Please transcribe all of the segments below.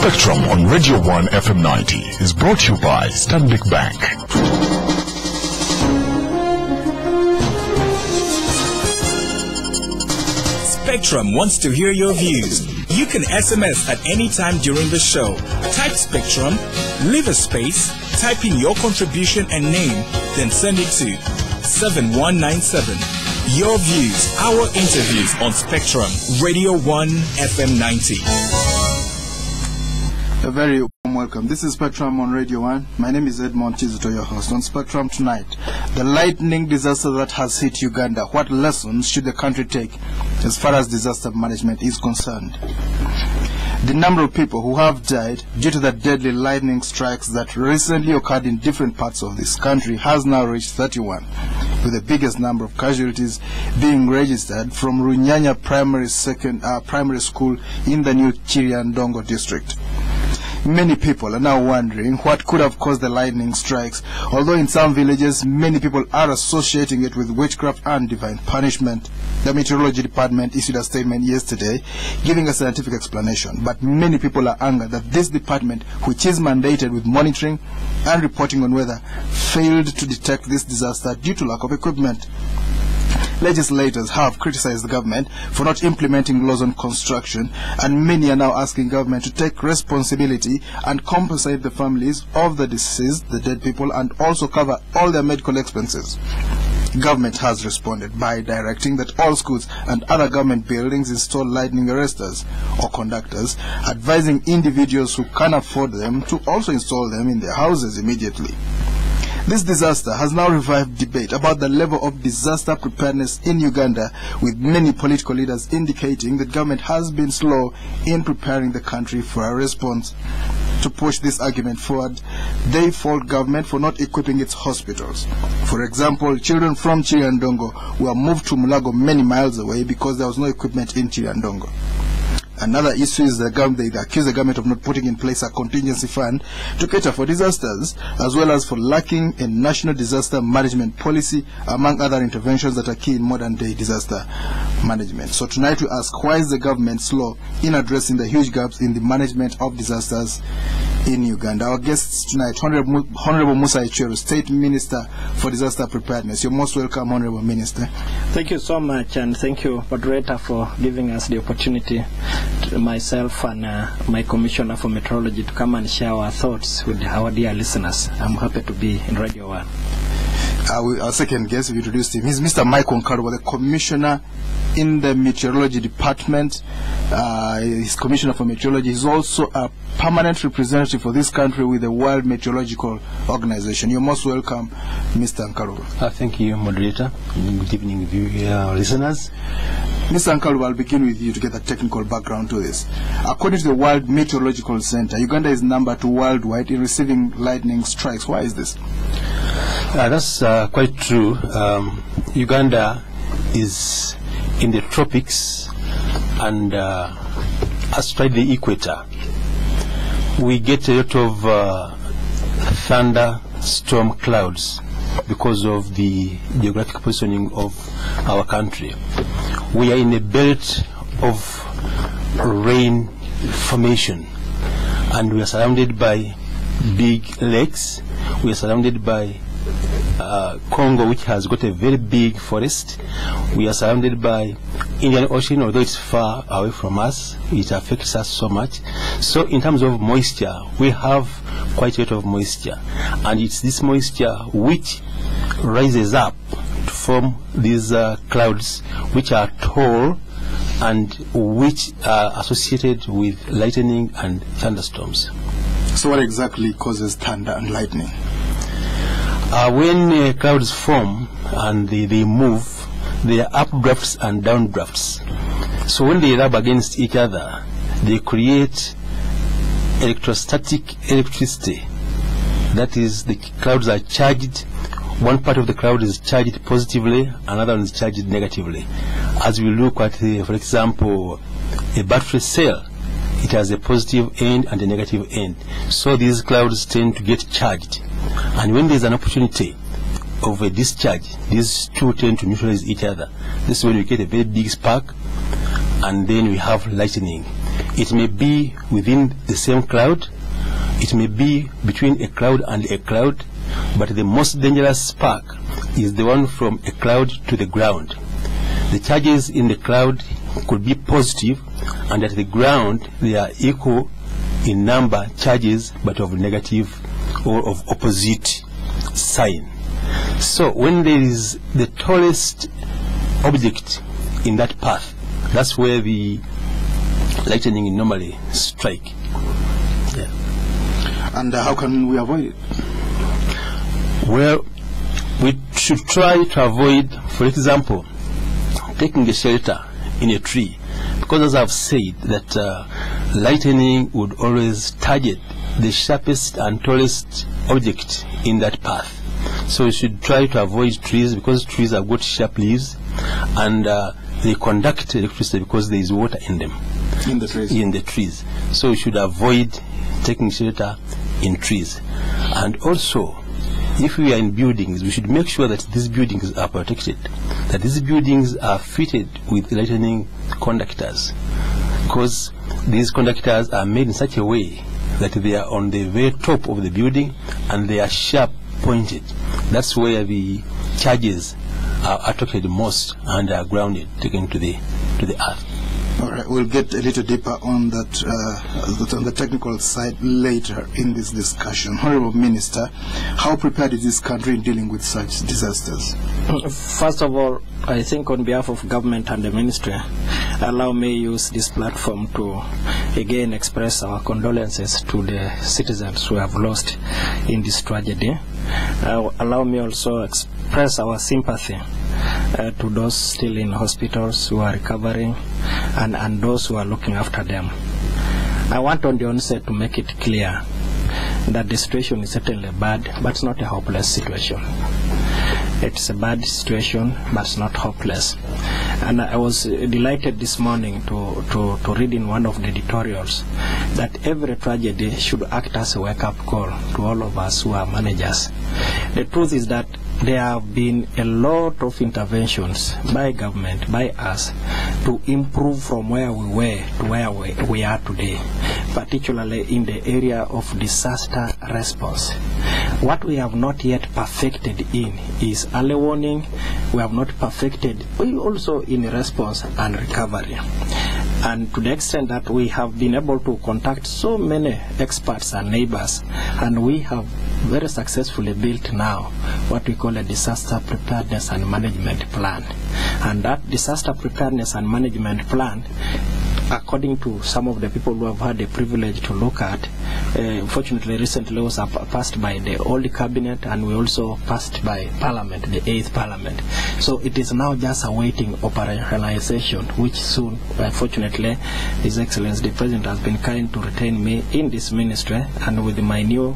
Spectrum on Radio 1 FM 90 is brought to you by Stanbic Bank. Spectrum wants to hear your views. You can SMS at any time during the show. Type Spectrum, leave a space, type in your contribution and name, then send it to 7197. Your views, our interviews on Spectrum, Radio 1 FM 90. A very warm welcome. This is Spectrum on Radio 1. My name is Edmond Chizito, your host. On Spectrum tonight, the lightning disaster that has hit Uganda. What lessons should the country take as far as disaster management is concerned? The number of people who have died due to the deadly lightning strikes that recently occurred in different parts of this country has now reached 31, with the biggest number of casualties being registered from Runyanya Primary School in the new Chiriandongo district. Many people are now wondering what could have caused the lightning strikes, although in some villages many people are associating it with witchcraft and divine punishment. The Meteorology Department issued a statement yesterday giving a scientific explanation, but many people are angered that this department, which is mandated with monitoring and reporting on weather, failed to detect this disaster due to lack of equipment. Legislators have criticized the government for not implementing laws on construction, and many are now asking government to take responsibility and compensate the families of the deceased, the dead people, and also cover all their medical expenses. Government has responded by directing that all schools and other government buildings install lightning arresters or conductors, advising individuals who can afford them to also install them in their houses immediately. This disaster has now revived debate about the level of disaster preparedness in Uganda, with many political leaders indicating that government has been slow in preparing the country for a response. To push this argument forward, they fault government for not equipping its hospitals. For example, children from Chiriandongo were moved to Mulago many miles away because there was no equipment in Chiriandongo. Another issue is they accuse the government of not putting in place a contingency fund to cater for disasters, as well as for lacking a national disaster management policy, among other interventions that are key in modern-day disaster management. So tonight we ask, why is the government slow in addressing the huge gaps in the management of disasters in Uganda? Our guests tonight, Honorable Musa Ichero, State Minister for Disaster Preparedness. You're most welcome, Honorable Minister. Thank you so much, and thank you, moderator, for giving us the opportunity, myself and my Commissioner for Meteorology, to come and share our thoughts with our dear listeners. I'm happy to be in Radio 1. Our second guest, we introduced him. He's Mr. Michael Nkaruba, the Commissioner in the Meteorology Department. He's Commissioner for Meteorology. He's also a permanent representative for this country with the World Meteorological Organization. You're most welcome, Mr. Nkaruba. Thank you, moderator. Good evening, listeners. Mr. Nkaruba, I'll begin with you to get a technical background to this. According to the World Meteorological Center, Uganda is number 2 worldwide in receiving lightning strikes. Why is this? That's quite true. Uganda is in the tropics and astride the equator. We get a lot of thunderstorm clouds because of the geographic positioning of our country. We are in a belt of rain formation, and we are surrounded by big lakes. We are surrounded by Congo, which has got a very big forest. We are surrounded by Indian Ocean, although it's far away from us, it affects us so much. So in terms of moisture, we have quite a lot of moisture, and it's this moisture which rises up to form these clouds, which are tall and which are associated with lightning and thunderstorms. So what exactly causes thunder and lightning? When clouds form and they move, there are updrafts and downdrafts. So when they rub against each other, they create electrostatic electricity. That is, the clouds are charged. One part of the cloud is charged positively, another one is charged negatively. As we look at, for example, a battery cell, it has a positive end and a negative end. So these clouds tend to get charged. And when there's an opportunity of a discharge, these two tend to neutralize each other. This is when we get a very big spark, and then we have lightning. It may be within the same cloud, it may be between a cloud and a cloud, but the most dangerous spark is the one from a cloud to the ground. The charges in the cloud could be positive, and at the ground they are equal in number charges, but of negative or of opposite sign. So when there is the tallest object in that path, that's where the lightning normally strike. Yeah. And how can we avoid it? Well, we should try to avoid, for example, taking a shelter in a tree, because as I've said, that lightning would always target the sharpest and tallest object in that path. So we should try to avoid trees, because trees have got sharp leaves, and they conduct electricity because there is water in them. In the trees? In the trees. So we should avoid taking shelter in trees. And also, if we are in buildings, we should make sure that these buildings are protected, that these buildings are fitted with lightning conductors, because these conductors are made in such a way that they are on the very top of the building and they are sharp pointed. That's where the charges are attracted most and are grounded, taken to the earth. All right, we'll get a little deeper on that, on the technical side later in this discussion. Honorable Minister, how prepared is this country in dealing with such disasters? First of all, I think on behalf of government and the ministry, allow me use this platform to again express our condolences to the citizens who have lost in this tragedy. Allow me also express our sympathy to those still in hospitals who are recovering and those who are looking after them. I want on the onset to make it clear that the situation is certainly bad, but it's not a hopeless situation. It's a bad situation, but it's not hopeless. And I was delighted this morning to read in one of the editorials that every tragedy should act as a wake-up call to all of us who are managers. The truth is that there have been a lot of interventions by government, by us, to improve from where we were to where we are today, particularly in the area of disaster response. What we have not yet perfected in is early warning. We have not perfected also in response and recovery. And to the extent that we have been able to contact so many experts and neighbors, and we have very successfully built now what we call a disaster preparedness and management plan. And that disaster preparedness and management plan, according to some of the people who have had the privilege to look at, fortunately recently was passed by the old cabinet, and we also passed by Parliament, the 8th Parliament. So it is now just awaiting operationalization, which soon, fortunately, His Excellency the President has been kind to retain me in this ministry, and with my new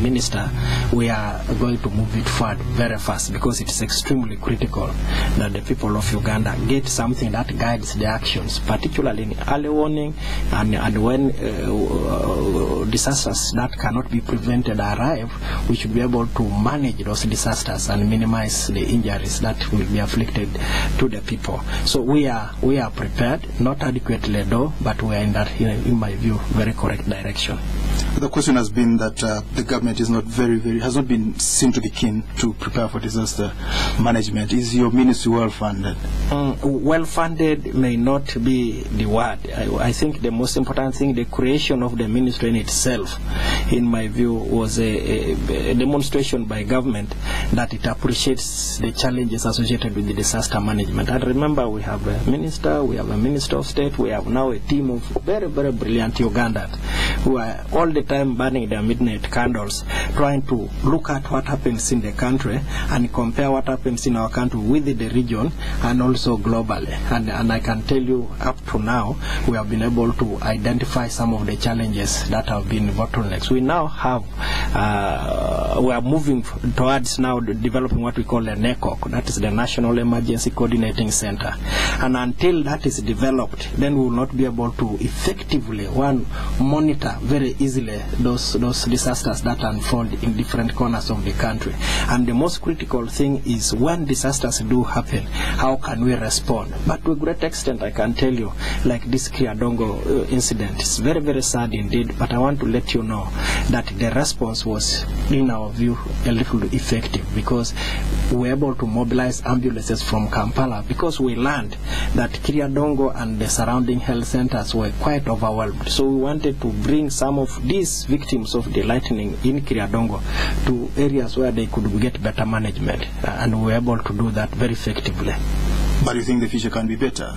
minister, we are going to move it forward very fast, because it is extremely critical that the people of Uganda get something that guides their actions, particularly in early warning, and when disasters that cannot be prevented arrive, we should be able to manage those disasters and minimize the injuries that will be afflicted to the people. So we are prepared, not adequately though, but we are in that, in my view, very correct direction. The question has been that the government is not has not been seen to be keen to prepare for disaster management. Is your ministry well funded? Well funded may not be the word. I think the most important thing, the creation of the ministry in itself, in my view, was a demonstration by government that it appreciates the challenges associated with the disaster management. And remember, we have a minister, we have a minister of state, we have now a team of very, very brilliant Ugandans who are all the time burning their midnight candles, trying to look at what happens in the country and compare what happens in our country with the region and also globally. And I can tell you, up to now, we have been able to identify some of the challenges that have been bottlenecks. We now have, we are moving towards now developing what we call a NECOC, that is the National Emergency Coordinating Center. And until that is developed, then we will not be able to effectively, monitor very easily those disasters that unfold in different corners of the country. And the most critical thing is, when disasters do happen, how can we respond? But to a great extent, I can tell you like this Kriadongo incident. It's very, very sad indeed, but I want to let you know that the response was, in our view, a little effective, because we were able to mobilize ambulances from Kampala, because we learned that Kriadongo and the surrounding health centers were quite overwhelmed. So we wanted to bring some of these victims of the lightning in Kriadongo to areas where they could get better management, and we were able to do that very effectively. But you think the future can be better?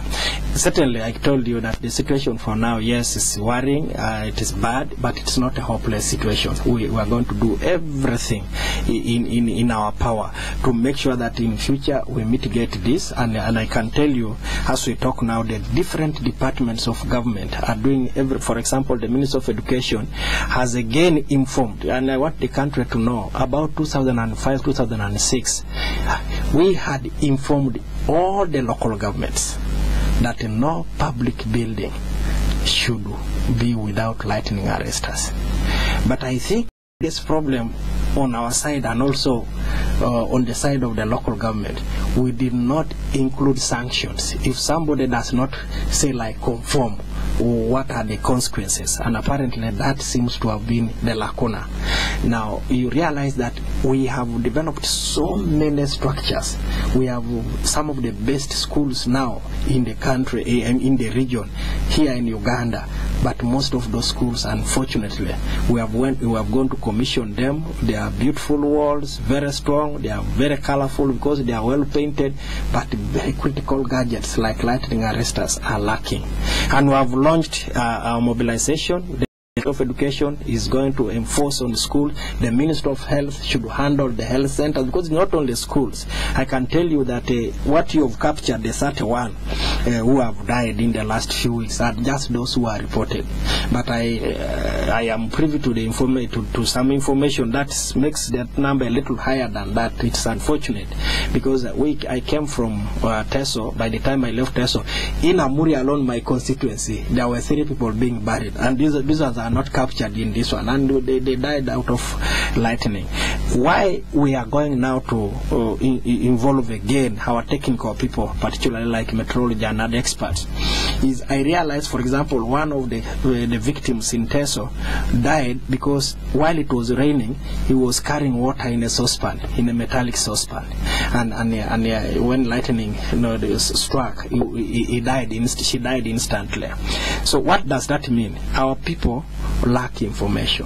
Certainly, I told you that the situation for now, yes, is worrying, it is bad, but it's not a hopeless situation. We are going to do everything in our power to make sure that in future we mitigate this, and I can tell you, as we talk now, the different departments of government are doing for example, the Minister of Education has again informed, and I want the country to know, about 2005-2006, we had informed all the local governments that no public building should be without lightning arresters. But I think this problem on our side, and also on the side of the local government, we did not include sanctions. If somebody does not, say, like conform, what are the consequences? And apparently that seems to have been the lacuna. Now you realize that we have developed so many structures. We have some of the best schools now in the country, in the region, here in Uganda. But most of those schools, unfortunately, we have gone to commission them. They are beautiful walls, very strong, they are very colorful because they are well painted, but very critical gadgets like lightning arresters are lacking. And we have launched our mobilization. The Minister of Education is going to enforce on the school. The Minister of Health should handle the health centers, because not only schools. I can tell you that what you have captured, the 31 who have died in the last few weeks, are just those who are reported. But I am privy to the to some information that makes that number a little higher than that. It's unfortunate, because I came from Teso. By the time I left Teso, in Amuri alone, my constituency, there were 3 people being buried, and these are not captured in this one, and they died out of lightning. Why we are going now to involve again our technical people, particularly like meteorology and other experts, is I realized, for example, one of the victims in Teso died because while it was raining, he was carrying water in a saucepan, in a metallic saucepan, and when lightning struck, she died instantly. So what does that mean? Our people lack information,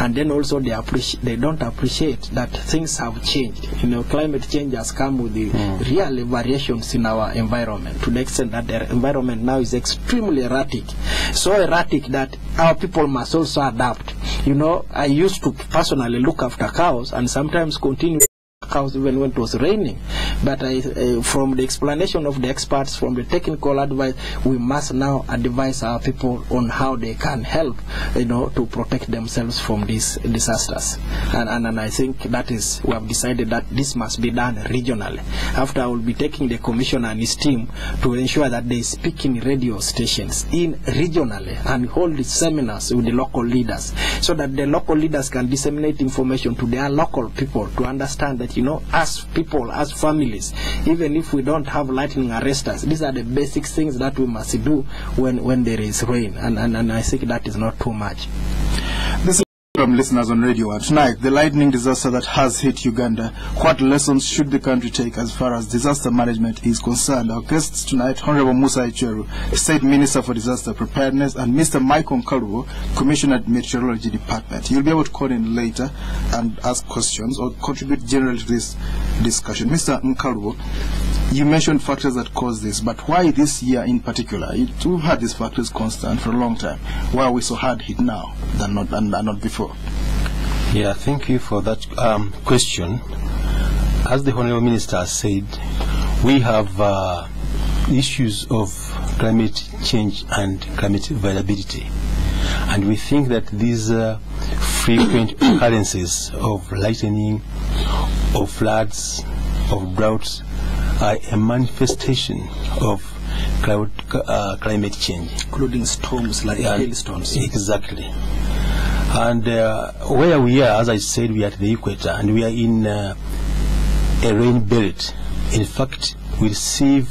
and then also they don't appreciate that things have changed. Climate change has come with the real variations in our environment, to the extent that the environment now is extremely erratic, so erratic that our people must also adapt. I used to personally look after cows and sometimes continue cows even when it was raining, but from the explanation of the experts, from the technical advice, we must now advise our people on how they can help to protect themselves from these disasters, and I think that is, we have decided that this must be done regionally. After, I will be taking the commissioner and his team to ensure that they speak in radio stations regionally and hold seminars with the local leaders, so that the local leaders can disseminate information to their local people to understand that as people, as families, even if we don't have lightning arresters, these are the basic things that we must do when there is rain, and I think that is not too much. This is from listeners on Radio 1. Tonight, the lightning disaster that has hit Uganda. What lessons should the country take as far as disaster management is concerned? Our guests tonight, Honorable Musa Icheru, State Minister for Disaster Preparedness, and Mr. Michael Nkalubo, Commissioner at Meteorology Department. You'll be able to call in later and ask questions or contribute generally to this discussion. Mr. Nkalubo, you mentioned factors that cause this, but why this year in particular? We've had these factors constant for a long time. Why are we so hard hit now than not before? Yeah, thank you for that question. As the Honorable Minister said, we have issues of climate change and climate variability, and we think that these frequent occurrences of lightning, of floods, of droughts are a manifestation of climate change, including storms like hailstones. Exactly. And where we are, as I said, we are at the equator, and we are in a rain belt. In fact, we receive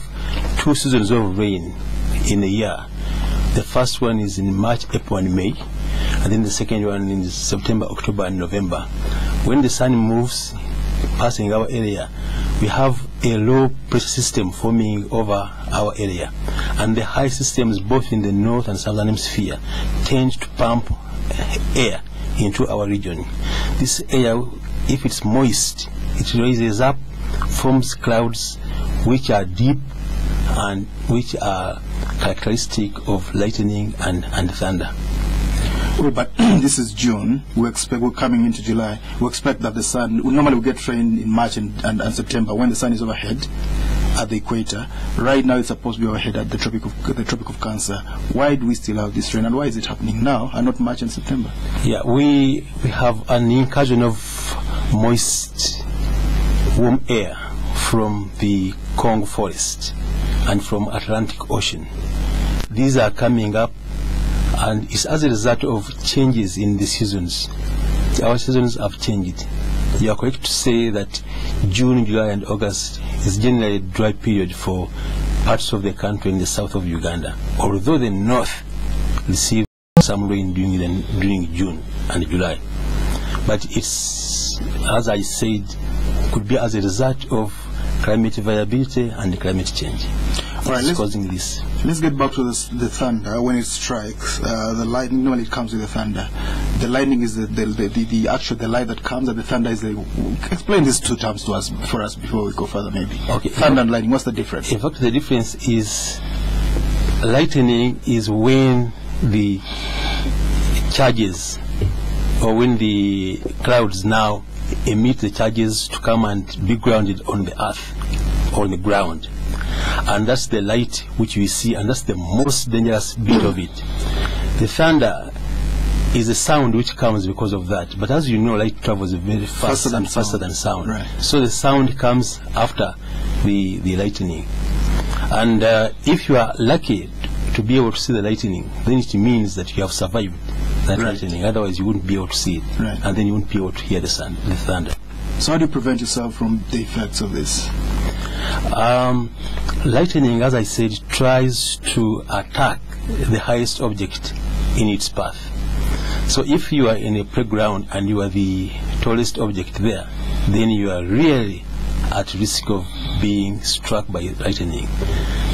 2 seasons of rain in a year. The first one is in March, April, and May, and then the second one in September, October, and November. When the sun moves, passing our area, we have a low pressure system forming over our area, and the high systems both in the north and southern hemisphere tend to pump air into our region. This air, if it's moist, it raises up, forms clouds which are deep and which are characteristic of lightning and thunder. Well, but this is June. We're coming into July. We expect that the sun, normally we get rain in March and September when the sun is overhead at the equator. Right now it's supposed to be overhead at the Tropic of Cancer. Why do we still have this rain, and why is it happening now and not March and September? Yeah, we have an incursion of moist, warm air from the Congo forest and from Atlantic Ocean. These are coming up, and it's as a result of changes in the seasons. Our seasons have changed. You are correct to say that June, July, and August is generally a dry period for parts of the country in the south of Uganda, although the north receives some rain during June and July. But it's, as I said, could be as a result of climate variability and climate change. All right, causing this. Let's get back to the thunder. When it strikes, the lightning, normally it comes with the thunder. The lightning is the light that comes, and the thunder is the... Explain these two terms to us, for us, before we go further, maybe. Okay. Thunder and lightning, what's the difference? In fact, the difference is lightning is when the charges, or when the clouds now emit the charges to come and be grounded on the earth or on the ground. And that's the light which we see, and that's the most dangerous bit of it. The thunder is a sound which comes because of that. But as you know, light travels very fast and faster than sound. Right. So the sound comes after the lightning. And if you are lucky to be able to see the lightning, then it means that you have survived that lightning. Otherwise, you wouldn't be able to see it, and then you wouldn't be able to hear the thunder. So how do you prevent yourself from the effects of this? Lightning, as I said, tries to attack the highest object in its path. So if you are in a playground and you are the tallest object there, then you are really at risk of being struck by lightning.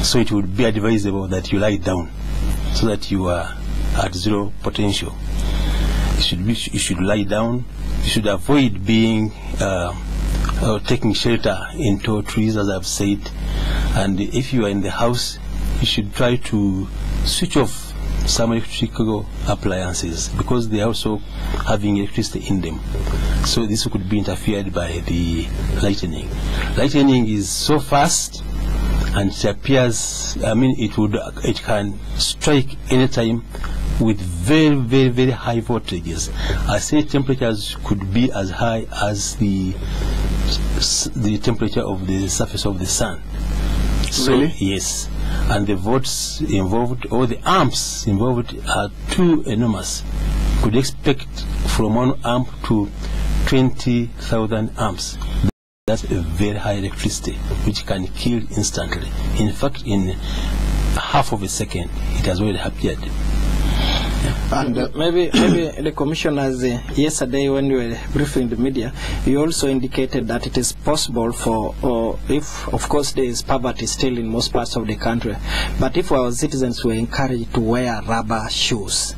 So it would be advisable that you lie down so that you are at zero potential. You should lie down. You should avoid being taking shelter in tall trees, as I've said. And if you are in the house, you should try to switch off some electrical appliances, because they are also having electricity in them. So this could be interfered by the lightning. Lightning is so fast, and it appears, it can strike anytime with very, very, very high voltages. I say temperatures could be as high as the temperature of the surface of the sun. So, really? Yes. And the volts involved, or the amps involved, are too enormous. Could expect from 1 amp to 20,000 amps. That's a very high electricity, which can kill instantly. In fact, in half of a second, it has already appeared. And maybe the commissioners yesterday, when we were briefing the media, you also indicated that it is possible for, if of course there is poverty still in most parts of the country, but if our citizens were encouraged to wear rubber shoes,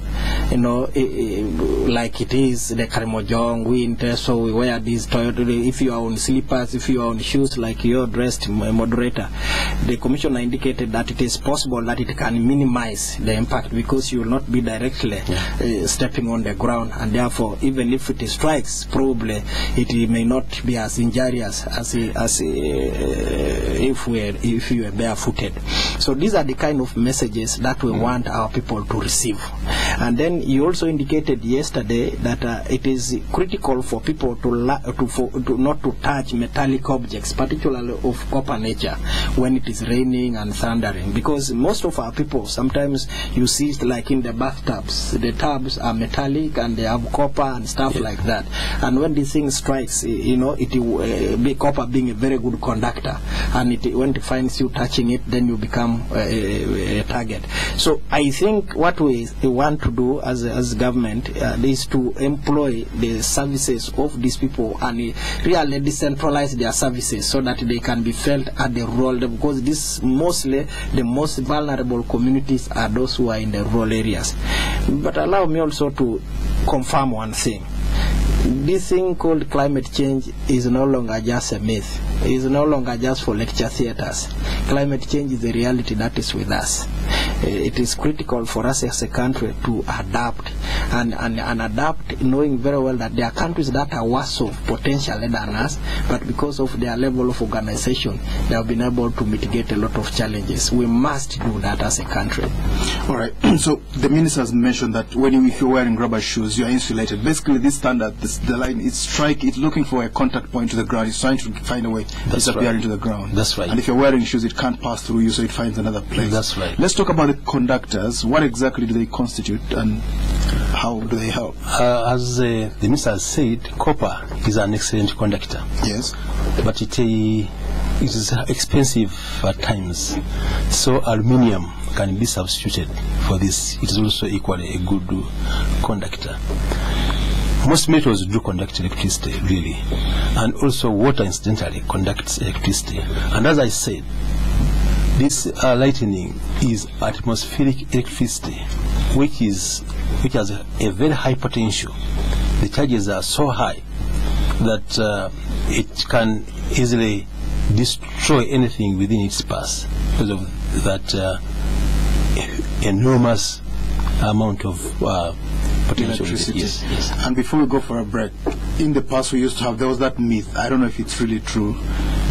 like it is the Karimojong winter, so we wear these Toyota. If you are on slippers, if you are on shoes like you're dressed, moderator, the commissioner indicated that it is possible that it can minimize the impact, because you will not be directly stepping on the ground, and therefore even if it strikes, probably it may not be as injurious as if you were barefooted. So these are the kind of messages that we want our people to receive. And then you also indicated yesterday that it is critical for people to not to touch metallic objects, particularly of copper nature, when it is raining and thundering, because most of our people, sometimes you see it like in the bathtubs, the tubs are metallic and they have copper and stuff like that, and when this thing strikes, it will be copper being a very good conductor, and when it finds you touching it, then you become a target. So I think what we want to do as government is to employ the services of these people and really decentralize their services so that they can be felt at the rural level, because this mostly the most vulnerable communities are those who are in the rural areas. But allow me also to confirm one thing. This thing called climate change is no longer just a myth. It is no longer just for lecture theaters. Climate change is the reality that is with us. It is critical for us as a country to adapt and adapt, knowing very well that there are countries that are worse off potentially than us, but because of their level of organization, they have been able to mitigate a lot of challenges. We must do that as a country. All right. So the minister has mentioned that if you're wearing rubber shoes, you're insulated. Basically, this standard, the line, it's looking for a contact point to the ground. It's trying to find a way to disappear into the ground. That's right. And if you're wearing shoes, it can't pass through you, so it finds another place. That's right. Let's talk about the conductors. What exactly do they constitute, and how do they help? As the minister has said, copper is an excellent conductor. Yes. But it is expensive at times. So aluminium can be substituted for this. It is also equally a good conductor. Most metals do conduct electricity, really. And also water, incidentally, conducts electricity. And as I said, this lightning is atmospheric electricity, which has a very high potential. The charges are so high that it can easily destroy anything within its path because of that enormous amount of potential electricity. Yes. And before we go for a break, in the past we used to have, there was that myth, I don't know if it's really true,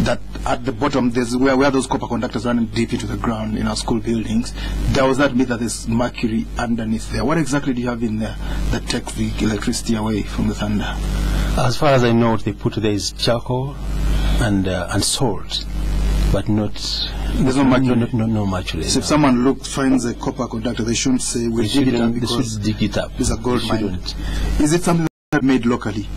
that at the bottom, there's where those copper conductors running deep into the ground in our school buildings, there was that myth that there's mercury underneath there. What exactly do you have in there that takes the electricity away from the thunder? As far as I know, what they put there is charcoal and salt, but not. There's no mercury. No mercury. So if someone finds a copper conductor, they shouldn't say we dig it up because they should dig it up. It's a gold mine. Is it something that made locally?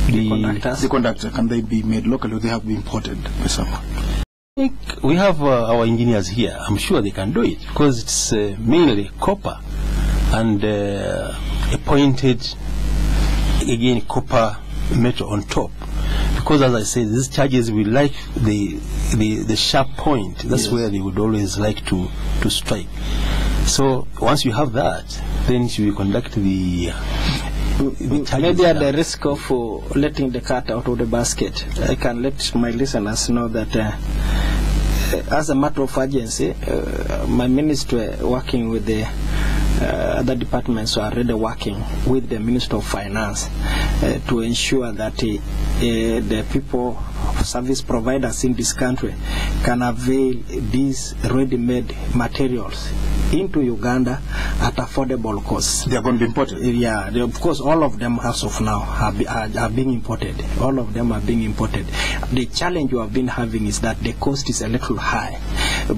The conductor, can they be made locally, or they have to be imported by someone? I think we have our engineers here. I'm sure they can do it because it's mainly copper and a pointed, again, copper metal on top. Because as I said, these charges will like the sharp point. That's where they would always like to strike. So once you have that, then you will conduct the maybe at the risk of letting the cat out of the basket, I can let my listeners know that as a matter of urgency, my ministry working with the other departments are already working with the Minister of Finance to ensure that the people, service providers in this country can avail these ready-made materials into Uganda at affordable costs. They are going to be imported? Yeah, of course, all of them as of now are being imported. All of them are being imported. The challenge we have been having is that the cost is a little high,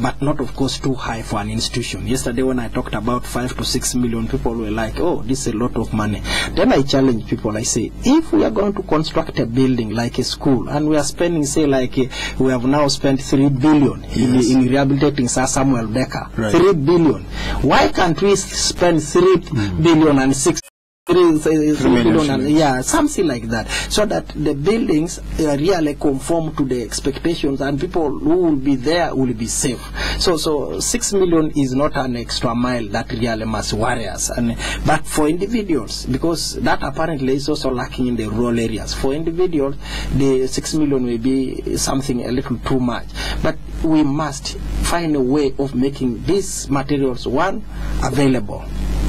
but not, of course, too high for an institution. Yesterday when I talked about 5 to 6 million, people were like, oh, this is a lot of money. Then I challenge people, I say, if we are going to construct a building like a school, and we are spending, say, like we have now spent 3 billion in rehabilitating Sir Samuel Becker, right. 3 billion. Why can't we spend 3 billion and 6 billion and, yeah, something like that, so that the buildings really conform to the expectations and people who will be there will be safe. So 6 million is not an extra mile that really must worry us. But for individuals, because that apparently is also lacking in the rural areas, for individuals the 6 million will be something a little too much. But we must find a way of making these materials, one, available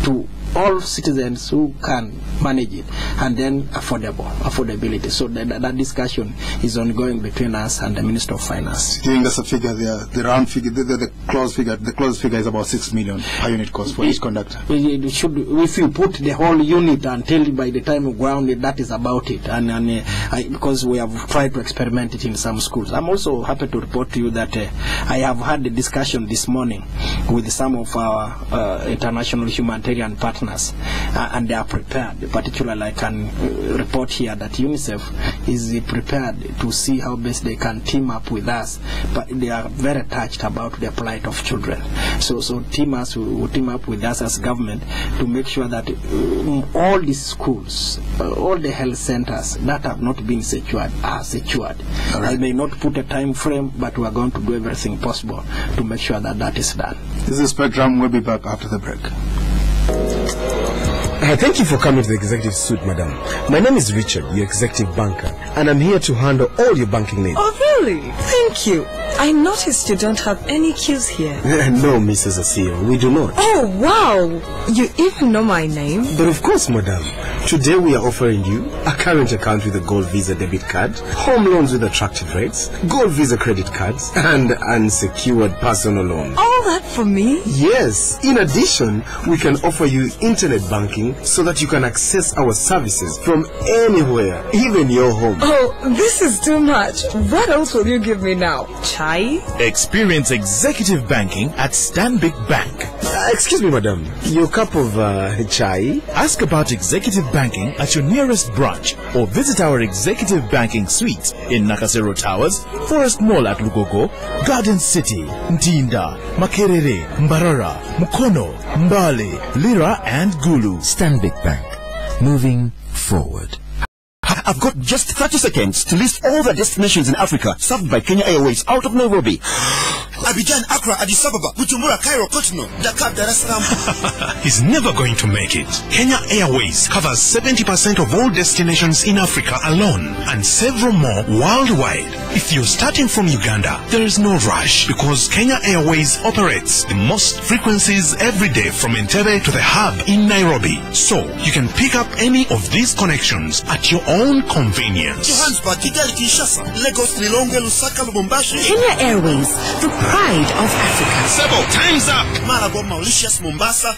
to all citizens who can manage it, and then affordability. So that discussion is ongoing between us and the Minister of Finance. Giving us a figure there, the round figure, the close figure. The close figure is about 6 million per unit cost for each conductor. It should, if you put the whole unit until by the time we ground it, that is about it. And because we have tried to experiment it in some schools. I'm also happy to report to you that I have had a discussion this morning with some of our international humanitarian partners, and they are prepared. Particularly, I can report here that UNICEF is prepared to see how best they can team up with us, but they are very touched about the plight of children. So teamers will team up with us as government to make sure that all these schools, all the health centers that have not been secured are secured. Right. I may not put a time frame, but we are going to do everything possible to make sure that that is done. This is Spectrum. We'll be back after the break. Thank you for coming to the executive suite, madam. My name is Richard, your executive banker, and I'm here to handle all your banking needs. Oh, really? Thank you. I noticed you don't have any queues here. No, Mrs. Asio, we do not. Oh, wow. You even know my name? But of course, madam. Today we are offering you a current account with a Gold Visa debit card, home loans with attractive rates, Gold Visa credit cards, and unsecured personal loans. All that for me? Yes. In addition, we can offer you internet banking so that you can access our services from anywhere, even your home. Oh, this is too much. What else will you give me now? Chai? Experience executive banking at Stanbic Bank. Excuse me, madam. Your cup of chai? Ask about executive banking at your nearest branch or visit our executive banking suite in Nakasero Towers, Forest Mall at Lugogo, Garden City, Ntinda, Makerere, Mbarara, Mukono, Mbale, Lira and Gulu. Stanbic Bank. Moving forward. I've got just 30 seconds to list all the destinations in Africa served by Kenya Airways out of Nairobi. Abidjan, Accra, Addis Ababa, Bujumbura, Cairo, Cotonou, Dakar, Dar es Salaam. He's never going to make it. Kenya Airways covers 70% of all destinations in Africa alone and several more worldwide. If you're starting from Uganda, there is no rush because Kenya Airways operates the most frequencies every day from Entebbe to the hub in Nairobi. So you can pick up any of these connections at your own convenience. Johannesburg, Kigali, Kinshasa, Lagos, Lilongwe, Lusaka, Lubumbashi. Kenya Airways, the pride of Africa. Sebo, time's up. Malabo, Mauritius, Mombasa.